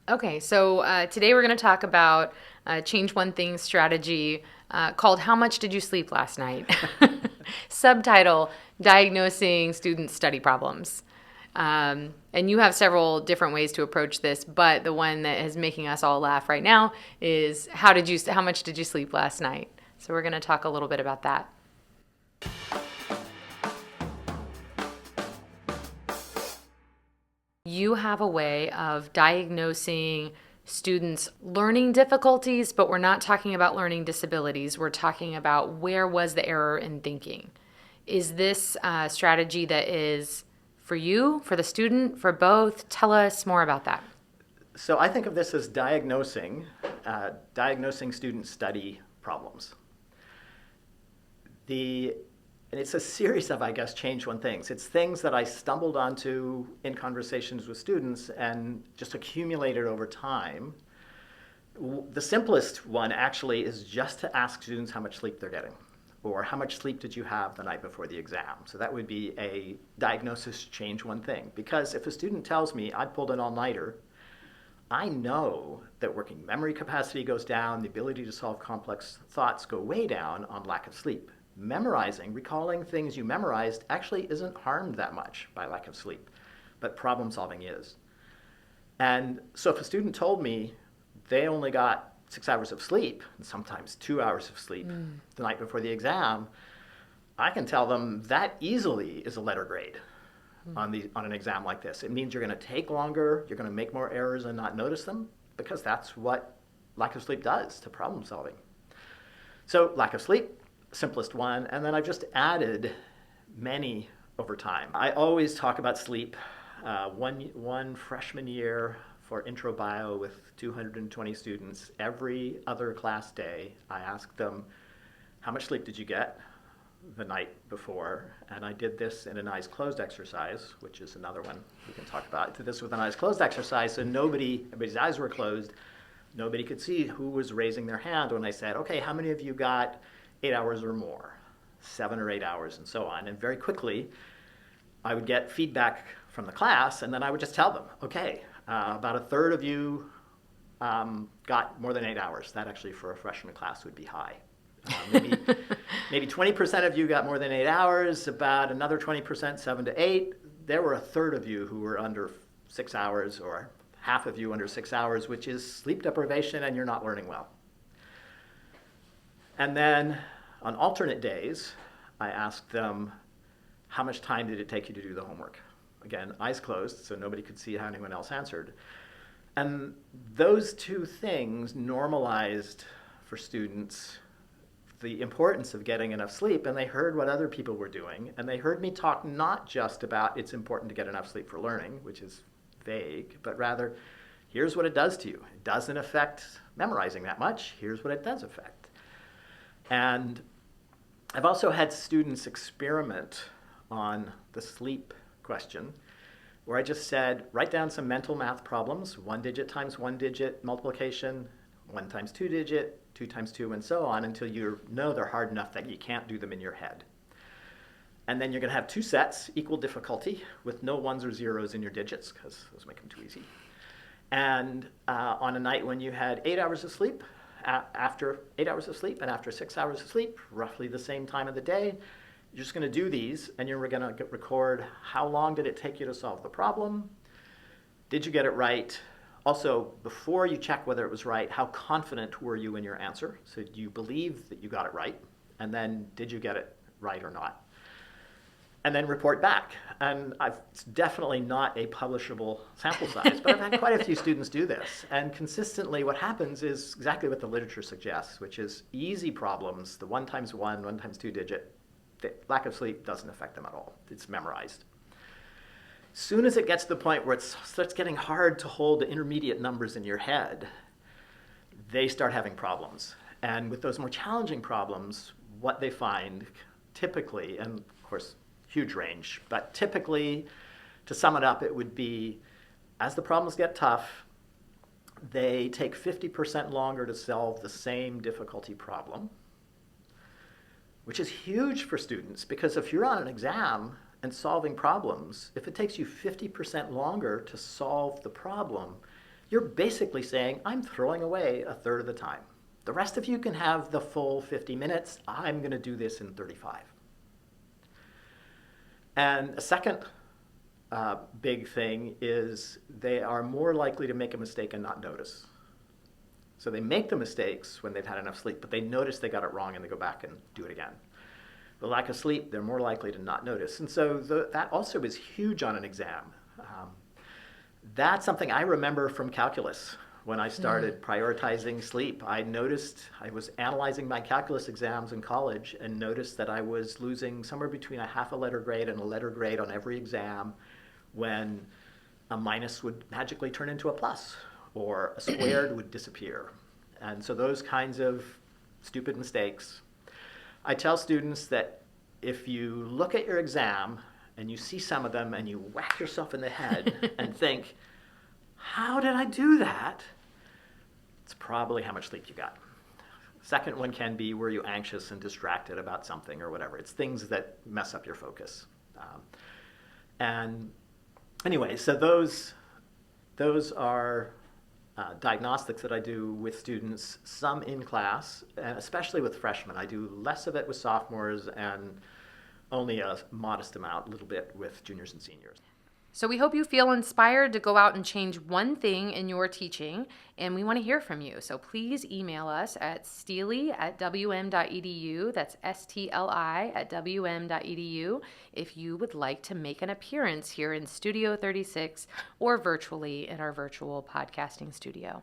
Okay, so today we're going to talk about change one thing strategy called How Much Did You Sleep Last Night? Subtitle Diagnosing Student Study Problems. And you have several different ways to approach this, but the one that is making us all laugh right now is how much did you sleep last night? So we're going to talk a little bit about that. You have a way of diagnosing students' learning difficulties, but we're not talking about learning disabilities. We're talking about where was the error in thinking. Is this a strategy that is for you, for the student, for both? Tell us more about that. So I think of this as diagnosing student study problems. And it's a series of, I guess, change one things. It's things that I stumbled onto in conversations with students and just accumulated over time. The simplest one actually is just to ask students how much sleep they're getting, or how much sleep did you have the night before the exam. So that would be a diagnosis change one thing. Because if a student tells me I pulled an all-nighter, I know that working memory capacity goes down, the ability to solve complex thoughts go way down on lack of sleep. Memorizing, recalling things you memorized, actually isn't harmed that much by lack of sleep, but problem solving is. And so if a student told me they only got 6 hours of sleep, and sometimes 2 hours of sleep the night before the exam, I can tell them that easily is a letter grade on an exam like this. It means you're going to take longer, you're going to make more errors and not notice them, because that's what lack of sleep does to problem solving. So lack of sleep, simplest one, and then I've just added many over time. I always talk about sleep. One freshman year for intro bio with 220 students, every other class day, I asked them, how much sleep did you get the night before? And I did this in an eyes closed exercise, which is another one we can talk about. I did this with an eyes closed exercise, so everybody's eyes were closed. Nobody could see who was raising their hand when I said, okay, how many of you got 8 hours or more, 7 or 8 hours, and so on. And very quickly, I would get feedback from the class, and then I would just tell them, okay, about a third of you got more than 8 hours. That actually for a freshman class would be high. Maybe 20% of you got more than 8 hours, about another 20%, 7 to 8. There were a third of you who were under 6 hours, or half of you under 6 hours, which is sleep deprivation and you're not learning well. And then on alternate days, I asked them, how much time did it take you to do the homework? Again, eyes closed, so nobody could see how anyone else answered. And those two things normalized for students the importance of getting enough sleep, and they heard what other people were doing, and they heard me talk not just about it's important to get enough sleep for learning, which is vague, but rather, here's what it does to you. It doesn't affect memorizing that much. Here's what it does affect. And I've also had students experiment on the sleep question, where I just said, write down some mental math problems, 1 digit times 1 digit multiplication, 1 times 2 digit, 2 times 2, and so on, until you know they're hard enough that you can't do them in your head. And then you're going to have 2 sets, equal difficulty, with no 1s or 0s in your digits, because those make them too easy. And on a night when you had 8 hours of sleep, after 8 hours of sleep and after 6 hours of sleep, roughly the same time of the day, you're just going to do these, and you're going to record how long did it take you to solve the problem, did you get it right, also before you check whether it was right, how confident were you in your answer, so do you believe that you got it right, and then did you get it right or not, and then report back. And it's definitely not a publishable sample size, but I've had quite a few students do this. And consistently what happens is exactly what the literature suggests, which is easy problems, the 1 times 1, 1 times 2 digit, the lack of sleep doesn't affect them at all. It's memorized. Soon as it gets to the point where it starts getting hard to hold the intermediate numbers in your head, they start having problems. And with those more challenging problems, what they find typically, and of course, huge range, but typically, to sum it up, it would be, as the problems get tough, they take 50% longer to solve the same difficulty problem, which is huge for students, because if you're on an exam and solving problems, if it takes you 50% longer to solve the problem, you're basically saying, I'm throwing away a third of the time. The rest of you can have the full 50 minutes. I'm going to do this in 35. And a second big thing is they are more likely to make a mistake and not notice. So they make the mistakes when they've had enough sleep, but they notice they got it wrong and they go back and do it again. The lack of sleep, they're more likely to not notice. And so that also is huge on an exam. That's something I remember from calculus. When I started prioritizing sleep, I noticed I was analyzing my calculus exams in college and noticed that I was losing somewhere between a half a letter grade and a letter grade on every exam when a minus would magically turn into a plus or a squared would disappear. And so those kinds of stupid mistakes. I tell students that if you look at your exam and you see some of them and you whack yourself in the head and think, how did I do that? It's probably how much sleep you got. Second one can be, were you anxious and distracted about something or whatever. It's things that mess up your focus. And anyway, so those are diagnostics that I do with students, some in class, and especially with freshmen. I do less of it with sophomores and only a modest amount, a little bit with juniors and seniors. So we hope you feel inspired to go out and change one thing in your teaching, and we want to hear from you. So please email us at stli@wm.edu. That's STLI@wm.edu if you would like to make an appearance here in Studio 36 or virtually in our virtual podcasting studio.